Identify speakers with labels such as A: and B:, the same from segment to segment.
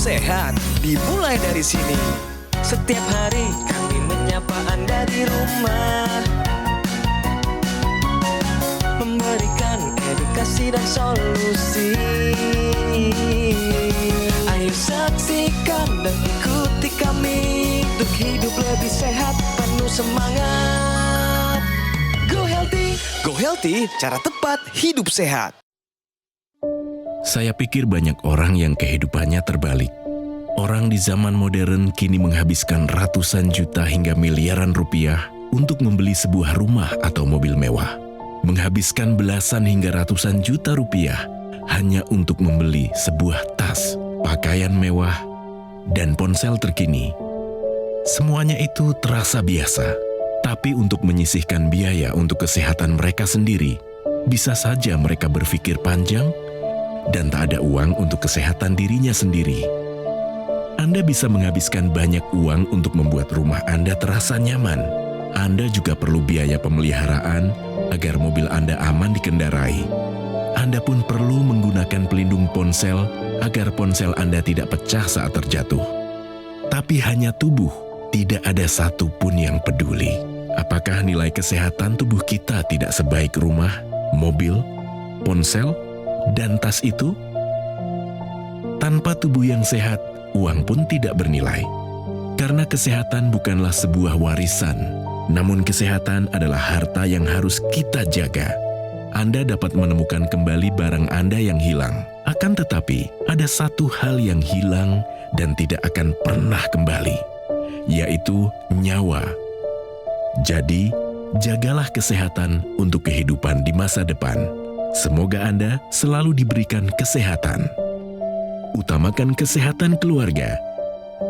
A: sehat dimulai dari sini.
B: Setiap hari kami menyapa Anda di rumah, memberikan edukasi dan solusi. Ayo saksikan dan ikuti kami untuk hidup lebih sehat, penuh semangat. Go Healthy.
A: Go Healthy, cara tepat hidup sehat.
C: Saya pikir banyak orang yang kehidupannya terbalik. Orang di zaman modern kini menghabiskan ratusan juta hingga miliaran rupiah untuk membeli sebuah rumah atau mobil mewah. Menghabiskan belasan hingga ratusan juta rupiah hanya untuk membeli sebuah tas, pakaian mewah, dan ponsel terkini. Semuanya itu terasa biasa, tapi untuk menyisihkan biaya untuk kesehatan mereka sendiri, bisa saja mereka berpikir panjang dan tak ada uang untuk kesehatan dirinya sendiri. Anda bisa menghabiskan banyak uang untuk membuat rumah Anda terasa nyaman. Anda juga perlu biaya pemeliharaan agar mobil Anda aman dikendarai. Anda pun perlu menggunakan pelindung ponsel agar ponsel Anda tidak pecah saat terjatuh. Tapi hanya tubuh, tidak ada satu pun yang peduli. Apakah nilai kesehatan tubuh kita tidak sebaik rumah, mobil, ponsel, dan tas itu? Tanpa tubuh yang sehat, uang pun tidak bernilai. Karena kesehatan bukanlah sebuah warisan, namun kesehatan adalah harta yang harus kita jaga. Anda dapat menemukan kembali barang Anda yang hilang. Akan tetapi, ada satu hal yang hilang dan tidak akan pernah kembali, yaitu nyawa. Jadi, jagalah kesehatan untuk kehidupan di masa depan. Semoga Anda selalu diberikan kesehatan. Utamakan kesehatan keluarga.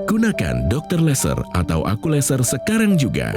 C: Gunakan Dr. Laser atau Aku Laser sekarang juga.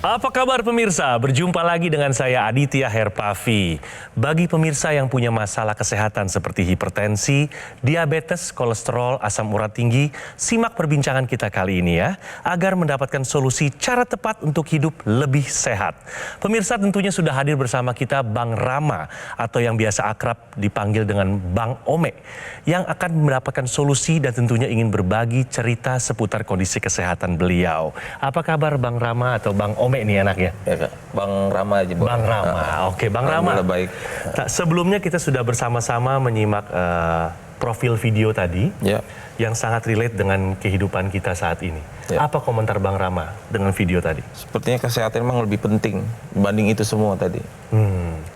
D: Apa kabar pemirsa? Berjumpa lagi dengan saya Aditya Herpavi. Bagi pemirsa yang punya masalah kesehatan seperti hipertensi, diabetes, kolesterol, asam urat tinggi, simak perbincangan kita kali ini ya, agar mendapatkan solusi cara tepat untuk hidup lebih sehat. Pemirsa tentunya sudah hadir bersama kita Bang Rama atau yang biasa akrab dipanggil dengan Bang Ome, yang akan mendapatkan solusi dan tentunya ingin berbagi cerita seputar kondisi kesehatan beliau. Apa kabar Bang Rama atau Bang Ome ini enaknya?
E: Ya Kak, Bang Rama aja.
D: Bang Rama, oke Bang Rama.
E: Baik.
D: Sebelumnya kita sudah bersama-sama menyimak profil video tadi yang sangat relate dengan kehidupan kita saat ini. Apa komentar Bang Rama dengan video tadi?
E: Sepertinya kesehatan memang lebih penting dibanding itu semua tadi.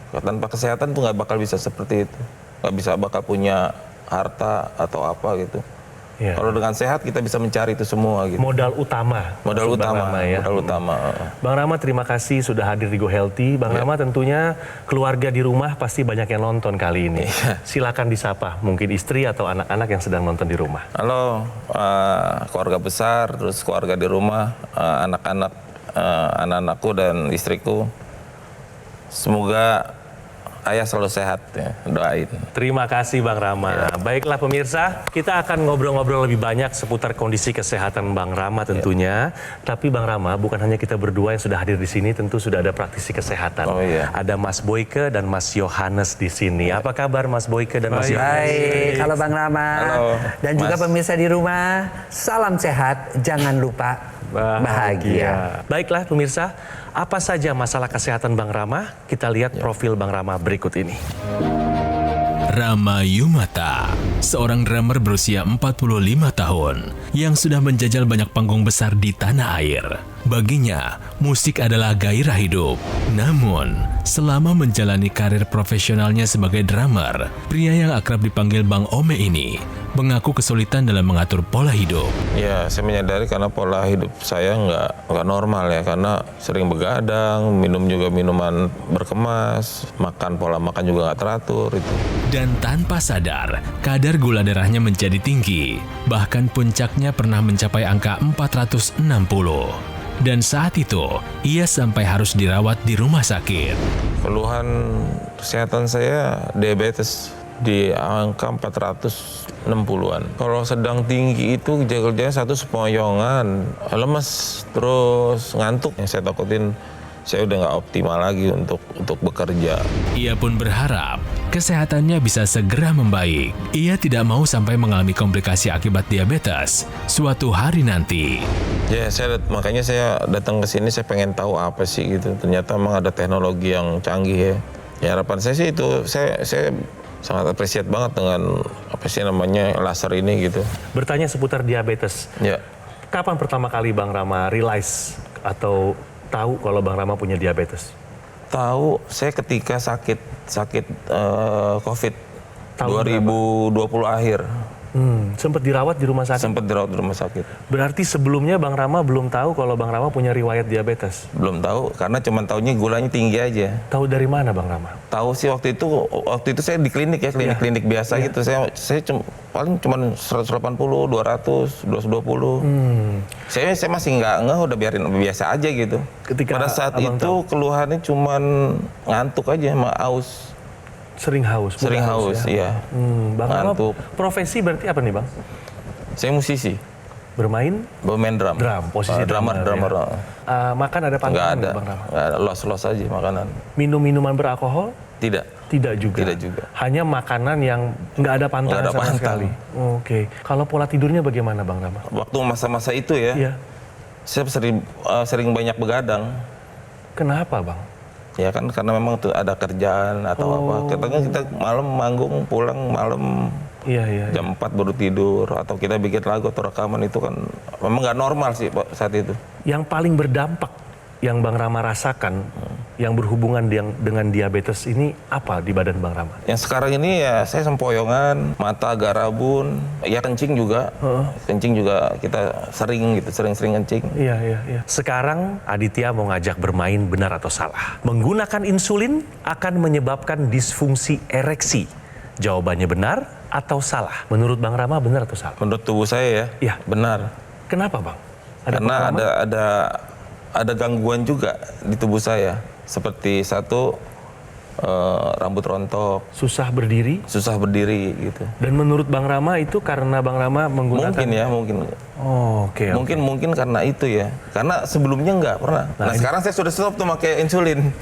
E: Tanpa kesehatan tuh nggak bakal bisa seperti itu. Nggak bakal punya harta atau apa gitu. Kalau dengan sehat kita bisa mencari itu semua gitu.
D: Modal utama.
E: Modal utama.
D: Bang Rama terima kasih sudah hadir di Go Healthy. Bang Rama tentunya keluarga di rumah pasti banyak yang nonton kali ini. Silakan disapa, mungkin istri atau anak-anak yang sedang nonton di rumah.
E: Halo, keluarga besar, terus keluarga di rumah, anak-anak, anak-anakku dan istriku. Semoga ayah selalu sehat ya, doain.
D: Terima kasih Bang Rama. Baiklah pemirsa, kita akan ngobrol-ngobrol lebih banyak seputar kondisi kesehatan Bang Rama tentunya. Tapi Bang Rama, bukan hanya kita berdua yang sudah hadir di sini, tentu sudah ada praktisi kesehatan. Ada Mas Boyke dan Mas Yohanes di sini. Apa kabar Mas Boyke dan Mas Yohanes?
F: Baik, halo Bang Rama.
E: Halo,
F: dan juga pemirsa di rumah, salam sehat, jangan lupa bahagia.
D: Baiklah pemirsa, apa saja masalah kesehatan Bang Rama? Kita lihat profil Bang Rama berikut ini.
C: Rama Yumata, seorang drummer berusia 45 tahun yang sudah menjajal banyak panggung besar di tanah air. Baginya, musik adalah gairah hidup. Namun, selama menjalani karir profesionalnya sebagai drummer, pria yang akrab dipanggil Bang Ome ini mengaku kesulitan dalam mengatur pola hidup.
E: Ya, saya menyadari karena pola hidup saya nggak normal ya, karena sering begadang, minum juga minuman berkemas, pola makan juga nggak teratur itu.
C: Dan tanpa sadar, kadar gula darahnya menjadi tinggi, bahkan puncaknya pernah mencapai angka 460. Dan saat itu, ia sampai harus dirawat di rumah sakit.
E: Keluhan kesehatan saya diabetes. di angka 460-an. Kalau sedang tinggi itu gejala-gejalanya satu sepoyongan, lemes, terus ngantuk. Yang saya takutin saya udah nggak optimal lagi untuk bekerja.
C: Ia pun berharap kesehatannya bisa segera membaik. Ia tidak mau sampai mengalami komplikasi akibat diabetes suatu hari nanti.
E: Ya, makanya saya datang ke sini, saya pengen tahu apa sih gitu. Ternyata memang ada teknologi yang canggih ya. Ya harapan saya sih itu, saya sangat appreciate banget dengan apa sih namanya laser ini gitu.
D: Bertanya seputar diabetes.
E: Ya.
D: Kapan pertama kali Bang Rama realize atau tahu kalau Bang Rama punya diabetes?
E: Tahu saya ketika sakit COVID
D: Tahun
E: 2020 akhir.
D: Sempat dirawat di rumah sakit?
E: Sempat dirawat di rumah sakit.
D: Berarti sebelumnya Bang Rama belum tahu kalau Bang Rama punya riwayat diabetes?
E: Belum tahu, karena cuma tahunya gulanya tinggi aja.
D: Tahu dari mana Bang Rama?
E: Tahu sih waktu itu saya di klinik ya, klinik biasa gitu. Saya paling cuma 180, 200, 220. Saya masih nggak ngeh, udah biarin biasa aja gitu. Pada saat itu keluhannya cuma ngantuk aja sama aus.
D: Sering haus?
E: Sering haus, ya? Iya.
D: Bang Rama, profesi berarti apa nih Bang?
E: Saya musisi.
D: Bermain
E: drum.
D: Posisi
E: drummer.
D: Ya. Makan ada pantangan
E: nggak ada,
D: Bang Rama?
E: nggak ada, los aja makanan.
D: Minum minuman beralkohol?
E: Tidak.
D: Tidak juga. Hanya makanan yang nggak ada pantangan sama sekali. Oke. Kalau pola tidurnya bagaimana Bang Rama?
E: Waktu masa-masa itu ya,
D: Iya.
E: saya sering banyak begadang.
D: Kenapa Bang?
E: Ya kan karena memang tuh ada kerjaan atau apa. Kita malam manggung, pulang malam.
D: Iya.
E: Jam 4 baru tidur, atau kita bikin lagu atau rekaman, itu kan memang nggak normal sih saat itu.
D: Yang paling berdampak yang Bang Rama rasakan yang berhubungan dengan diabetes ini apa di badan Bang Rama?
E: Yang sekarang ini ya saya sempoyongan, mata agak rabun, ya kencing juga. Kencing juga kita sering kencing.
D: Iya. Sekarang Aditya mau ngajak bermain benar atau salah. Menggunakan insulin akan menyebabkan disfungsi ereksi. Jawabannya benar atau salah? Menurut Bang Rama benar atau salah?
E: Menurut tubuh saya ya, benar.
D: Kenapa Bang?
E: Karena ada gangguan juga di tubuh saya, seperti rambut rontok,
D: susah berdiri
E: gitu.
D: Dan menurut Bang Rama itu karena Bang Rama menggunakan
E: mungkin.
D: Oke.
E: Mungkin karena itu ya. Karena sebelumnya nggak pernah. Nah sekarang saya sudah stop tuh pakai insulin.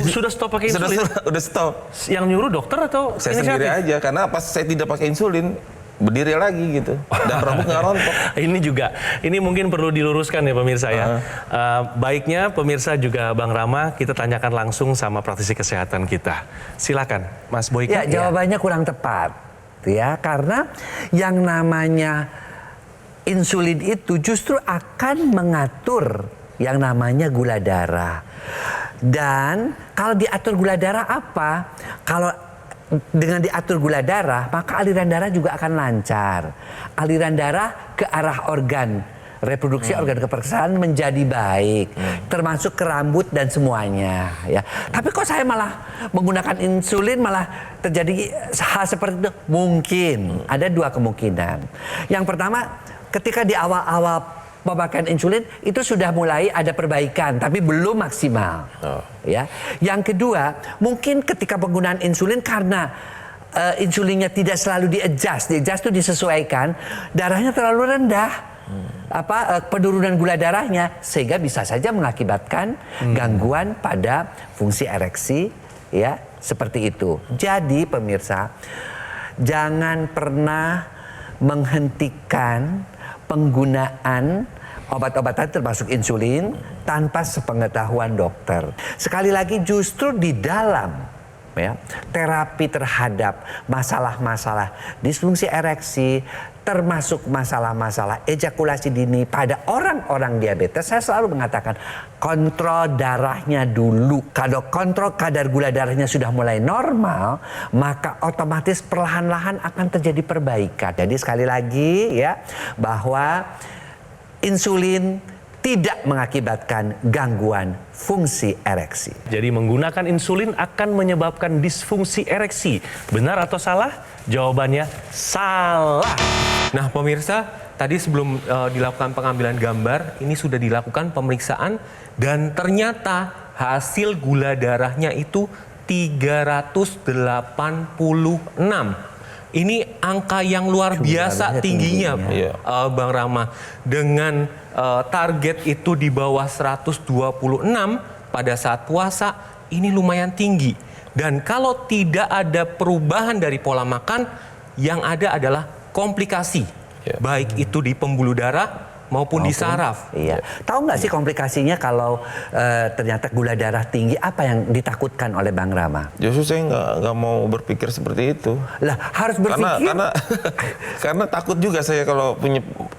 D: Sudah stop pakai insulin?
E: Udah stop.
D: Yang nyuruh dokter atau
E: saya sendiri aja, karena pas saya tidak pakai insulin, berdiri lagi gitu, dan rambut nggak rontok.
D: Ini mungkin perlu diluruskan ya pemirsa ya. Baiknya pemirsa juga Bang Rama kita tanyakan langsung sama praktisi kesehatan kita. Silakan Mas Boyke.
F: Ya, jawabannya kurang tepat ya, karena yang namanya insulin itu justru akan mengatur yang namanya gula darah. Dan kalau diatur gula darah apa? Kalau dengan diatur gula darah, maka aliran darah juga akan lancar. Aliran darah ke arah organ reproduksi, organ kepersaraan menjadi baik, termasuk ke rambut dan semuanya. Ya. Tapi kok saya malah menggunakan insulin malah terjadi hal seperti itu? Mungkin ada dua kemungkinan. Yang pertama, ketika di awal-awal pemakaian insulin itu sudah mulai ada perbaikan, tapi belum maksimal. Ya. Yang kedua, mungkin ketika penggunaan insulin karena insulinnya tidak selalu di-adjust itu disesuaikan, darahnya terlalu rendah, penurunan gula darahnya, sehingga bisa saja mengakibatkan gangguan pada fungsi ereksi, ya seperti itu. Jadi pemirsa, jangan pernah menghentikan penggunaan obat-obatan termasuk insulin tanpa sepengetahuan dokter. Sekali lagi justru di dalam terapi terhadap masalah-masalah disfungsi ereksi, termasuk masalah-masalah ejakulasi dini pada orang-orang diabetes, saya selalu mengatakan kontrol darahnya dulu. Kalau kontrol kadar gula darahnya sudah mulai normal, maka otomatis perlahan-lahan akan terjadi perbaikan. Jadi sekali lagi ya, bahwa insulin tidak mengakibatkan gangguan fungsi ereksi.
D: Jadi menggunakan insulin akan menyebabkan disfungsi ereksi. Benar atau salah? Jawabannya salah.
B: Nah pemirsa, tadi sebelum dilakukan pengambilan gambar, ini sudah dilakukan pemeriksaan dan ternyata hasil gula darahnya itu 386. Ini angka yang luar biasa tingginya,
E: Iya.
B: Bang Rama. Dengan target itu di bawah 126 pada saat puasa, ini lumayan tinggi. Dan kalau tidak ada perubahan dari pola makan, yang ada adalah komplikasi.
E: Iya.
B: Baik itu di pembuluh darah maupun di saraf.
F: Iya. Tahu nggak sih komplikasinya kalau ternyata gula darah tinggi, apa yang ditakutkan oleh Bang Rama?
E: Justru saya nggak mau berpikir seperti itu.
F: Lah harus berpikir.
E: Karena takut juga saya kalau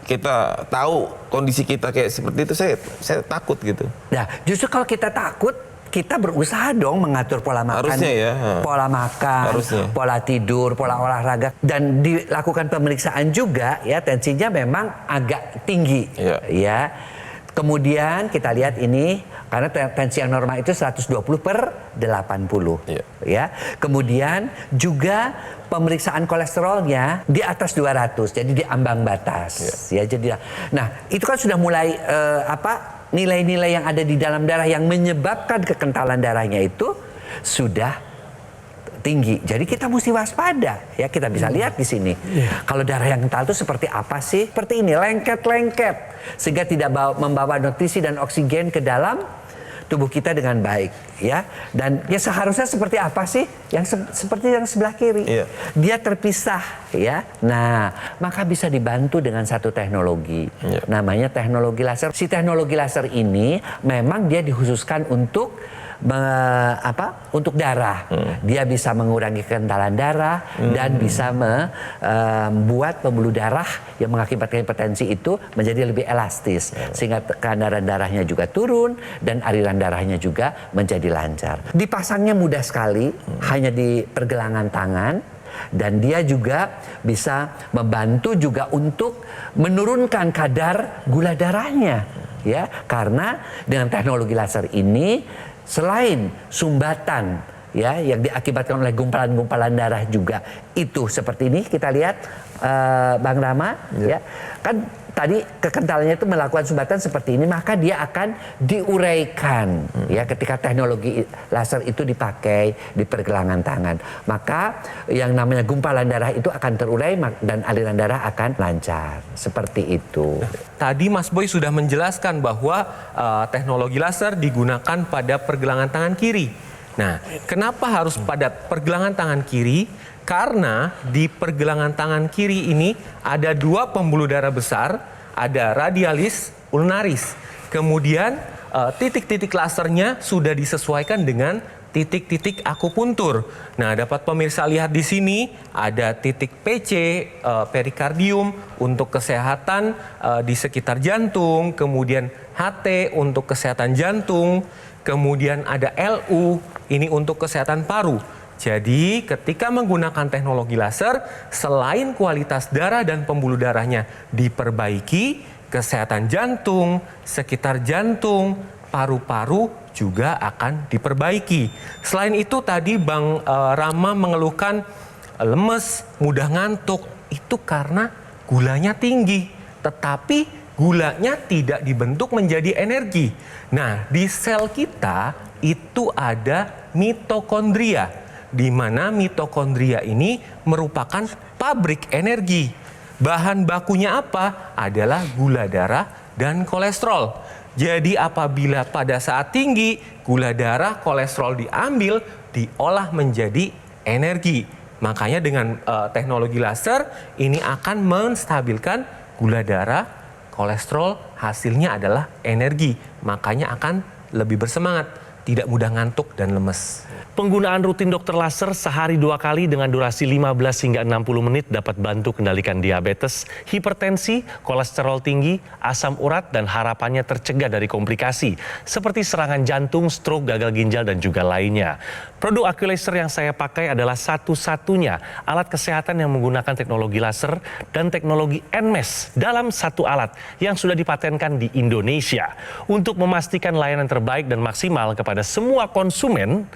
E: kita tahu kondisi kita kayak seperti itu, saya takut gitu.
F: Nah, justru kalau kita takut, kita berusaha dong mengatur pola makan,
E: Harusnya ya.
F: pola makan,
E: Harusnya.
F: pola tidur, pola olahraga, dan dilakukan pemeriksaan juga ya, tensinya memang agak tinggi,
E: Iya.
F: ya. Kemudian kita lihat ini karena tensi yang normal itu 120/80,
E: Iya.
F: ya. Kemudian juga pemeriksaan kolesterolnya di atas 200, jadi di ambang batas, ya. Jadi, nah itu kan sudah mulai nilai-nilai yang ada di dalam darah yang menyebabkan kekentalan darahnya itu sudah tinggi. Jadi kita mesti waspada, ya. Kita bisa lihat di sini. Kalau darah yang kental itu seperti apa sih? Seperti ini, lengket-lengket, sehingga tidak membawa nutrisi dan oksigen ke dalam tubuh kita dengan baik, ya. Dan ya seharusnya seperti apa sih? Seperti yang sebelah kiri.
E: Iya.
F: Dia terpisah, ya. Nah, maka bisa dibantu dengan satu teknologi.
E: Iya.
F: Namanya teknologi laser. Si teknologi laser ini memang dia dikhususkan untuk untuk darah. Dia bisa mengurangi kekentalan darah dan bisa membuat pembuluh darah yang mengakibatkan hipertensi itu menjadi lebih elastis, sehingga tekanan darahnya juga turun dan aliran darahnya juga menjadi lancar. Dipasangnya mudah sekali, hanya di pergelangan tangan. Dan dia juga bisa membantu juga untuk menurunkan kadar gula darahnya, ya. Karena dengan teknologi laser ini, selain sumbatan ya yang diakibatkan oleh gumpalan-gumpalan darah juga itu seperti ini kita lihat, Bang Rama, ya kan tadi kekentalannya itu melakukan sumbatan seperti ini, maka dia akan diuraikan ya ketika teknologi laser itu dipakai di pergelangan tangan, maka yang namanya gumpalan darah itu akan terurai dan aliran darah akan lancar seperti itu.
B: Tadi Mas Boy sudah menjelaskan bahwa teknologi laser digunakan pada pergelangan tangan kiri. Nah, kenapa harus pada pergelangan tangan kiri? Karena di pergelangan tangan kiri ini ada dua pembuluh darah besar, ada radialis, ulnaris. Kemudian titik-titik lasernya sudah disesuaikan dengan titik-titik akupuntur. Nah, dapat pemirsa lihat di sini ada titik PC, perikardium untuk kesehatan di sekitar jantung, kemudian HT untuk kesehatan jantung, kemudian ada LU ini untuk kesehatan paru. Jadi ketika menggunakan teknologi laser, selain kualitas darah dan pembuluh darahnya diperbaiki, kesehatan jantung, sekitar jantung, paru-paru juga akan diperbaiki. Selain itu tadi Bang Rama mengeluhkan lemes, mudah ngantuk. Itu karena gulanya tinggi, tetapi gulanya tidak dibentuk menjadi energi. Nah, di sel kita itu ada mitokondria, di mana mitokondria ini merupakan pabrik energi. Bahan bakunya apa? Adalah gula darah dan kolesterol. Jadi apabila pada saat tinggi, gula darah, kolesterol diambil, diolah menjadi energi. Makanya dengan teknologi laser ini akan menstabilkan gula darah, kolesterol, hasilnya adalah energi. Makanya akan lebih bersemangat, tidak mudah ngantuk dan lemes.
D: Penggunaan rutin dokter laser sehari 2 kali dengan durasi 15 hingga 60 menit dapat bantu kendalikan diabetes, hipertensi, kolesterol tinggi, asam urat, dan harapannya tercegah dari komplikasi seperti serangan jantung, stroke, gagal ginjal, dan juga lainnya. Produk Aqualaser yang saya pakai adalah satu-satunya alat kesehatan yang menggunakan teknologi laser dan teknologi NMES dalam satu alat yang sudah dipatenkan di Indonesia untuk memastikan layanan terbaik dan maksimal kepada semua konsumen.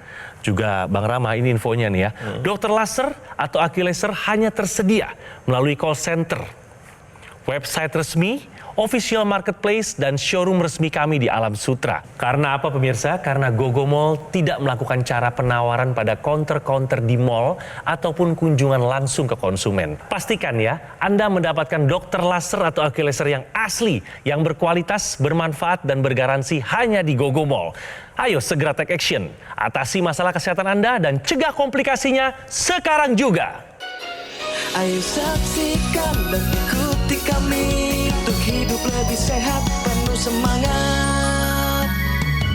D: Juga Bang Rama, ini infonya nih ya. Dokter laser atau Aqualaser hanya tersedia melalui call center, website resmi, official marketplace dan showroom resmi kami di Alam Sutra. Karena apa pemirsa? Karena GoGo Mall tidak melakukan cara penawaran pada counter-counter di mall ataupun kunjungan langsung ke konsumen. Pastikan ya, Anda mendapatkan dokter laser atau aki laser yang asli, yang berkualitas, bermanfaat, dan bergaransi hanya di GoGo Mall. Ayo segera take action, atasi masalah kesehatan Anda dan cegah komplikasinya sekarang juga.
A: Ayo saksikan dan ikuti kami untuk hidup lebih sehat, penuh semangat.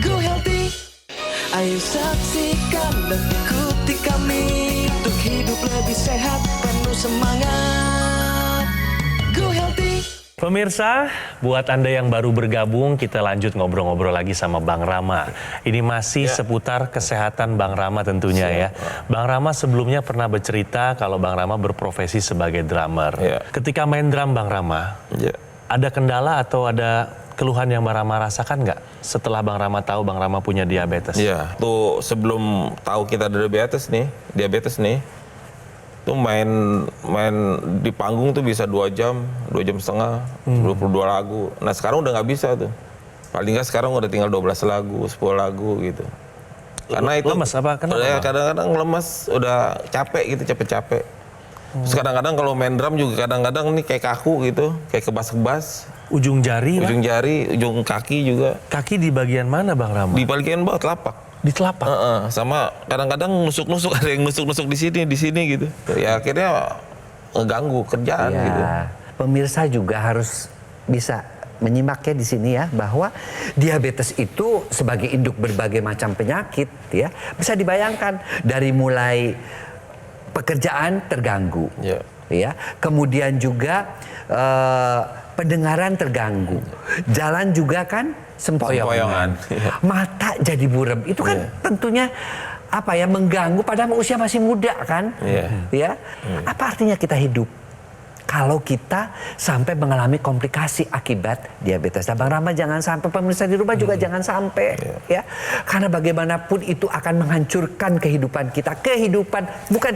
A: Go Healthy. Ayo saksikan dan ikuti kami untuk hidup lebih sehat, penuh semangat. Go Healthy.
D: Pemirsa, buat Anda yang baru bergabung, kita lanjut ngobrol-ngobrol lagi sama Bang Rama. Ini masih seputar kesehatan Bang Rama tentunya ya. Bang Rama sebelumnya pernah bercerita kalau Bang Rama berprofesi sebagai drummer. Ketika main drum Bang Rama, ada kendala atau ada keluhan yang Bang Rama rasakan nggak setelah Bang Rama tahu Bang Rama punya diabetes?
E: Iya, tuh sebelum tahu kita ada diabetes nih, tuh main di panggung tuh bisa 2 jam setengah, 22 lagu. Nah sekarang udah nggak bisa tuh. Paling nggak sekarang udah tinggal 12 lagu, 10 lagu gitu. Karena itu
D: lemas apa? Kenapa?
E: Kadang-kadang lemas, udah capek gitu, capek-capek. Terus kadang-kadang kalau main drum juga kadang-kadang nih kayak kaku gitu, kayak kebas-kebas.
D: Ujung jari,
E: ujung jari, ujung kaki juga.
D: Kaki di bagian mana Bang Rama?
E: Di bagian bawah telapak.
D: Di telapak?
E: Sama kadang-kadang nusuk-nusuk, ada yang nusuk-nusuk di sini gitu. Ya akhirnya ngeganggu kerjaan gitu.
F: Pemirsa juga harus bisa menyimaknya di sini ya, bahwa diabetes itu sebagai induk berbagai macam penyakit ya. Bisa dibayangkan dari mulai pekerjaan terganggu, ya. Kemudian juga pendengaran terganggu, jalan juga kan sempoyongan. Mata jadi buram. Itu kan tentunya apa ya, mengganggu padahal usia masih muda kan? Ya. Apa artinya kita hidup kalau kita sampai mengalami komplikasi akibat diabetes? Nah, Bang Rama jangan sampai, pemirsa di rumah juga jangan sampai ya. Karena bagaimanapun itu akan menghancurkan kehidupan kita. Kehidupan bukan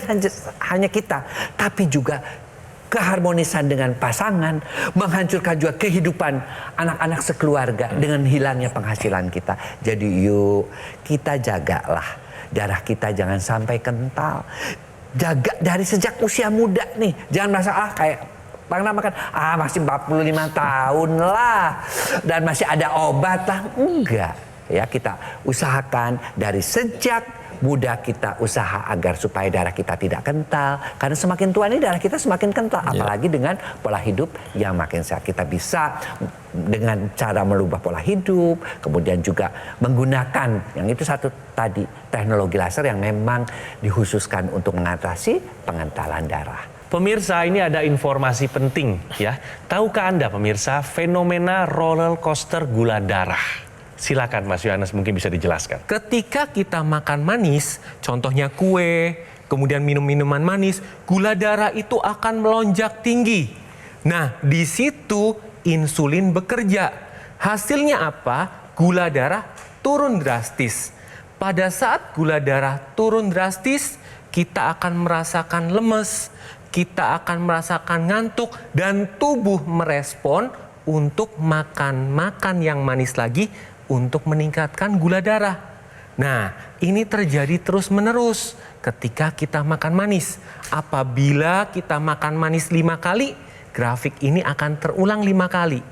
F: hanya kita, tapi juga keharmonisan dengan pasangan, menghancurkan juga kehidupan anak-anak sekeluarga dengan hilangnya penghasilan kita. Jadi yuk kita jagalah darah kita jangan sampai kental. Jaga dari sejak usia muda nih. Jangan merasa kayak Bang Rama kan masih 45 tahun lah dan masih ada obat lah. Enggak. Ya, kita usahakan dari sejak muda kita usaha agar supaya darah kita tidak kental. Karena semakin tua ini darah kita semakin kental. Apalagi dengan pola hidup yang makin sehat. Kita bisa dengan cara merubah pola hidup. Kemudian juga menggunakan, yang itu satu tadi, teknologi laser yang memang dikhususkan untuk mengatasi pengentalan darah.
D: Pemirsa, ini ada informasi penting ya. Tahukah Anda pemirsa fenomena roller coaster gula darah? Silakan Mas Yohanes, mungkin bisa dijelaskan.
B: Ketika kita makan manis, contohnya kue, kemudian minum minuman manis, gula darah itu akan melonjak tinggi. Nah, di situ insulin bekerja. Hasilnya apa? Gula darah turun drastis. Pada saat gula darah turun drastis, kita akan merasakan lemes, kita akan merasakan ngantuk, dan tubuh merespon untuk makan yang manis lagi, untuk meningkatkan gula darah. Nah, ini terjadi terus-menerus ketika kita makan manis. Apabila kita makan manis 5 kali, grafik ini akan terulang 5 kali.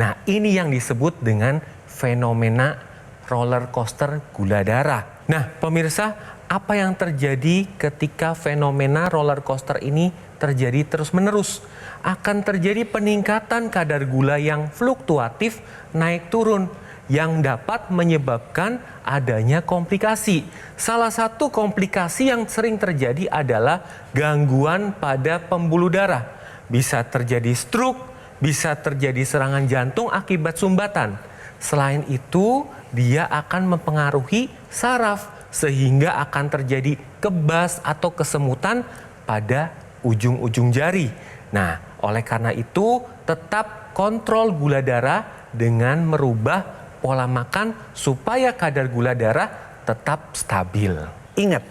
B: Nah, ini yang disebut dengan fenomena roller coaster gula darah. Nah, pemirsa, apa yang terjadi ketika fenomena roller coaster ini terjadi terus-menerus? Akan terjadi peningkatan kadar gula yang fluktuatif naik turun, yang dapat menyebabkan adanya komplikasi. Salah satu komplikasi yang sering terjadi adalah gangguan pada pembuluh darah. Bisa terjadi stroke, bisa terjadi serangan jantung akibat sumbatan. Selain itu, dia akan mempengaruhi saraf sehingga akan terjadi kebas atau kesemutan pada ujung-ujung jari. Nah, oleh karena itu tetap kontrol gula darah dengan merubah pola makan supaya kadar gula darah tetap stabil.
F: Ingat,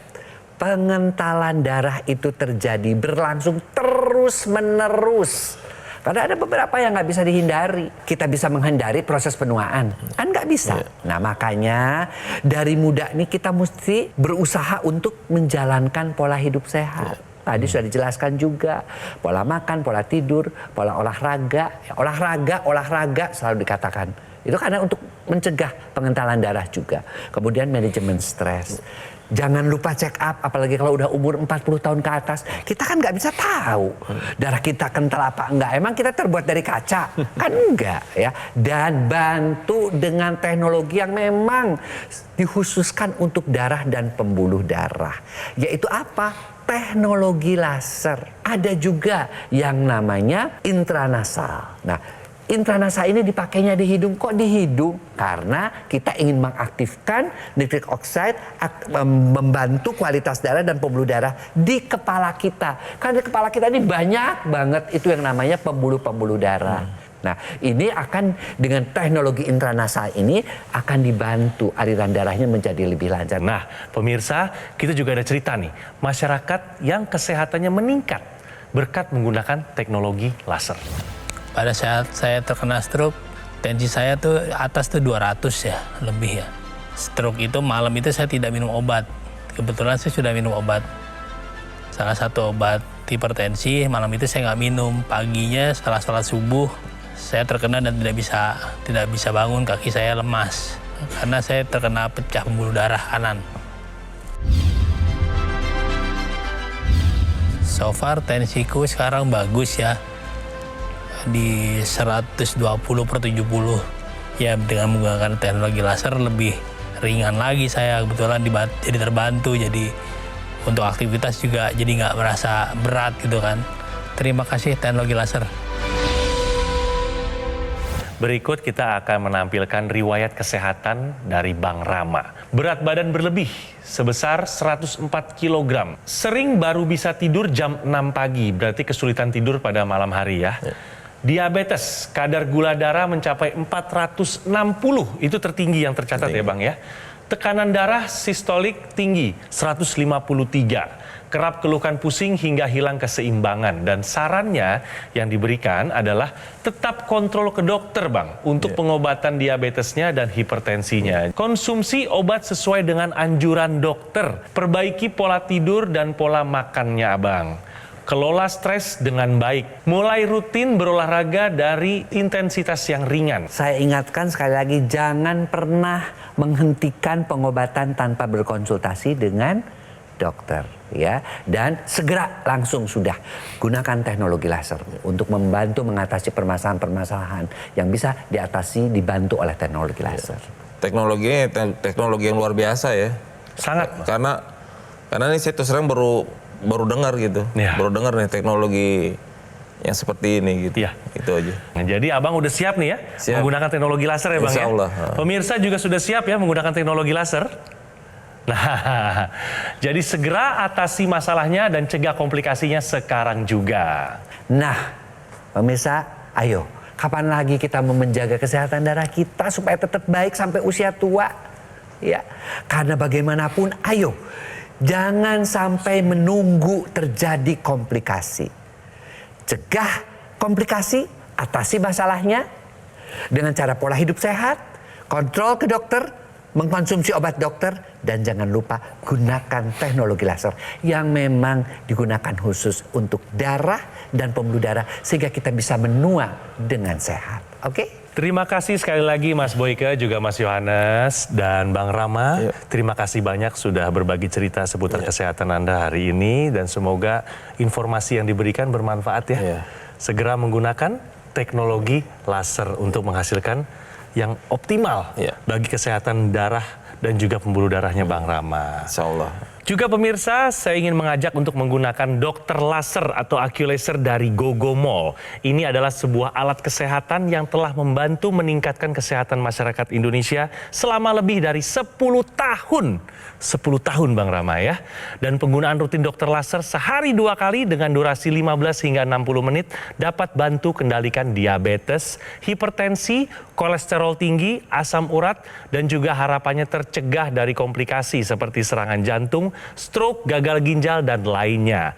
F: pengentalan darah itu terjadi berlangsung terus-menerus. Karena ada beberapa yang nggak bisa dihindari. Kita bisa menghindari proses penuaan, kan nggak bisa. Nah makanya dari muda nih kita mesti berusaha untuk menjalankan pola hidup sehat. Tadi sudah dijelaskan juga, pola makan, pola tidur, pola olahraga. Olahraga selalu dikatakan. Itu karena untuk mencegah pengentalan darah juga. Kemudian manajemen stres. Jangan lupa check up, apalagi kalau udah umur 40 tahun ke atas. Kita kan nggak bisa tahu darah kita kental apa enggak. Emang kita terbuat dari kaca? Kan enggak ya. Dan bantu dengan teknologi yang memang dikhususkan untuk darah dan pembuluh darah. Yaitu apa? Teknologi laser. Ada juga yang namanya intranasal. Nah, intranasal ini dipakainya di hidung. Kok di hidung? Karena kita ingin mengaktifkan nitric oxide, membantu kualitas darah dan pembuluh darah di kepala kita. Karena di kepala kita ini banyak banget itu yang namanya pembuluh-pembuluh darah. Nah, ini akan dengan teknologi intranasal ini akan dibantu aliran darahnya menjadi lebih lancar.
D: Nah, pemirsa, kita juga ada cerita nih, masyarakat yang kesehatannya meningkat berkat menggunakan teknologi laser.
G: Pada saat saya terkena stroke, tensi saya tuh atas tuh 200 ya, lebih ya. Stroke itu malam itu saya tidak minum obat. Kebetulan saya sudah minum obat. Salah satu obat hipertensi, malam itu saya nggak minum. Paginya setelah sholat subuh, saya terkena dan tidak bisa bangun, kaki saya lemas. Karena saya terkena pecah pembuluh darah kanan. So far tensiku sekarang bagus ya. Di 120/70. Ya dengan menggunakan teknologi laser lebih ringan lagi saya, kebetulan jadi terbantu, jadi untuk aktivitas juga jadi nggak merasa berat gitu kan. Terima kasih teknologi laser.
D: Berikut kita akan menampilkan riwayat kesehatan dari Bang Rama. Berat badan berlebih sebesar 104 kg. Sering baru bisa tidur jam 6 pagi, berarti kesulitan tidur pada malam hari ya. Diabetes, kadar gula darah mencapai 460, itu tertinggi yang tercatat ya Bang ya. Tekanan darah sistolik tinggi, 153. Kerap keluhkan pusing hingga hilang keseimbangan. Dan sarannya yang diberikan adalah tetap kontrol ke dokter Bang untuk pengobatan diabetesnya dan hipertensinya. Konsumsi obat sesuai dengan anjuran dokter. Perbaiki pola tidur dan pola makannya Abang. Kelola stres dengan baik. Mulai rutin berolahraga dari intensitas yang ringan.
F: Saya ingatkan sekali lagi, jangan pernah menghentikan pengobatan tanpa berkonsultasi dengan dokter ya, dan segera langsung sudah gunakan teknologi laser untuk membantu mengatasi permasalahan-permasalahan yang bisa dibantu oleh teknologi laser.
E: Teknologi yang luar biasa ya.
D: Sangat.
E: Karena ini saya terus terang baru dengar gitu.
D: Ya.
E: Baru dengar nih teknologi yang seperti ini gitu.
D: Ya.
E: Itu aja.
D: Nah, jadi Abang udah siap nih ya
E: Siap.
D: menggunakan teknologi laser ya Bang
E: Insya Allah.
D: ya. Pemirsa juga sudah siap ya menggunakan teknologi laser. Nah, jadi segera atasi masalahnya dan cegah komplikasinya sekarang juga.
F: Nah, pemirsa, ayo, kapan lagi kita mau menjaga kesehatan darah kita supaya tetap baik sampai usia tua? Ya, karena bagaimanapun, ayo, jangan sampai menunggu terjadi komplikasi. Cegah komplikasi, atasi masalahnya dengan cara pola hidup sehat, kontrol ke dokter, mengkonsumsi obat dokter, dan jangan lupa gunakan teknologi laser yang memang digunakan khusus untuk darah dan pembuluh darah sehingga kita bisa menua dengan sehat. Oke?
D: Terima kasih sekali lagi Mas Boyke, juga Mas Yohanes dan Bang Rama. Terima kasih banyak sudah berbagi cerita seputar kesehatan Anda hari ini dan semoga informasi yang diberikan bermanfaat ya. Segera menggunakan teknologi laser untuk menghasilkan yang optimal bagi kesehatan darah dan juga pembuluh darahnya Bang Rama.
E: Insya Allah.
D: Juga pemirsa, saya ingin mengajak untuk menggunakan dokter laser atau AccuLaser dari Gogomall. Ini adalah sebuah alat kesehatan yang telah membantu meningkatkan kesehatan masyarakat Indonesia selama lebih dari 10 tahun. 10 tahun Bang Rama ya. Dan penggunaan rutin dokter laser sehari 2 kali dengan durasi 15 hingga 60 menit dapat bantu kendalikan diabetes, hipertensi, kolesterol tinggi, asam urat, dan juga harapannya tercegah dari komplikasi seperti serangan jantung, stroke, gagal ginjal, dan lainnya.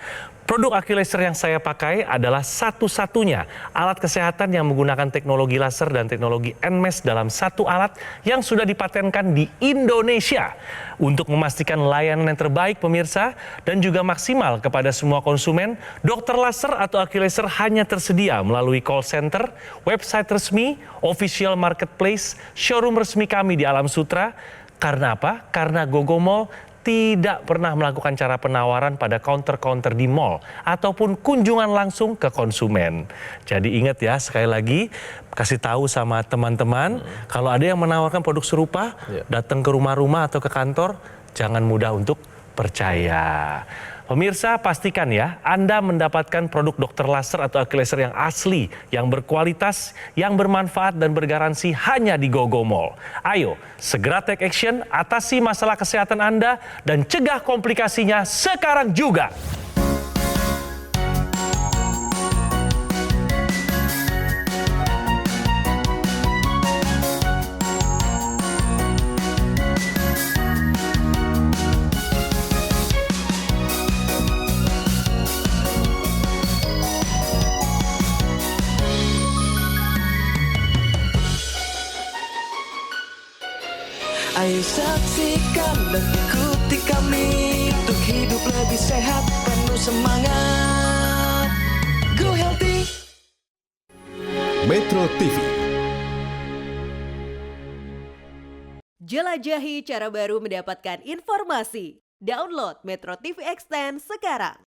D: Produk Aculaser yang saya pakai adalah satu-satunya alat kesehatan yang menggunakan teknologi laser dan teknologi NMES dalam satu alat yang sudah dipatenkan di Indonesia. Untuk memastikan layanan yang terbaik pemirsa dan juga maksimal kepada semua konsumen, dokter laser atau Aculaser hanya tersedia melalui call center, website resmi, official marketplace, showroom resmi kami di Alam Sutra. Karena apa? Karena Gogo Mall tidak pernah melakukan cara penawaran pada counter-counter di mall ataupun kunjungan langsung ke konsumen. Jadi ingat ya, sekali lagi kasih tahu sama teman-teman kalau ada yang menawarkan produk serupa, datang ke rumah-rumah atau ke kantor, jangan mudah untuk percaya. Pemirsa, pastikan ya Anda mendapatkan produk dokter laser atau Aculaser yang asli, yang berkualitas, yang bermanfaat dan bergaransi hanya di Gogo Mall. Ayo, segera take action, atasi masalah kesehatan Anda dan cegah komplikasinya sekarang juga.
A: Ayo saksikan dan ikuti kami untuk hidup lebih sehat, penuh semangat. Go Healthy.
H: Metro TV.
I: Jelajahi cara baru mendapatkan informasi. Download Metro TV Extend sekarang.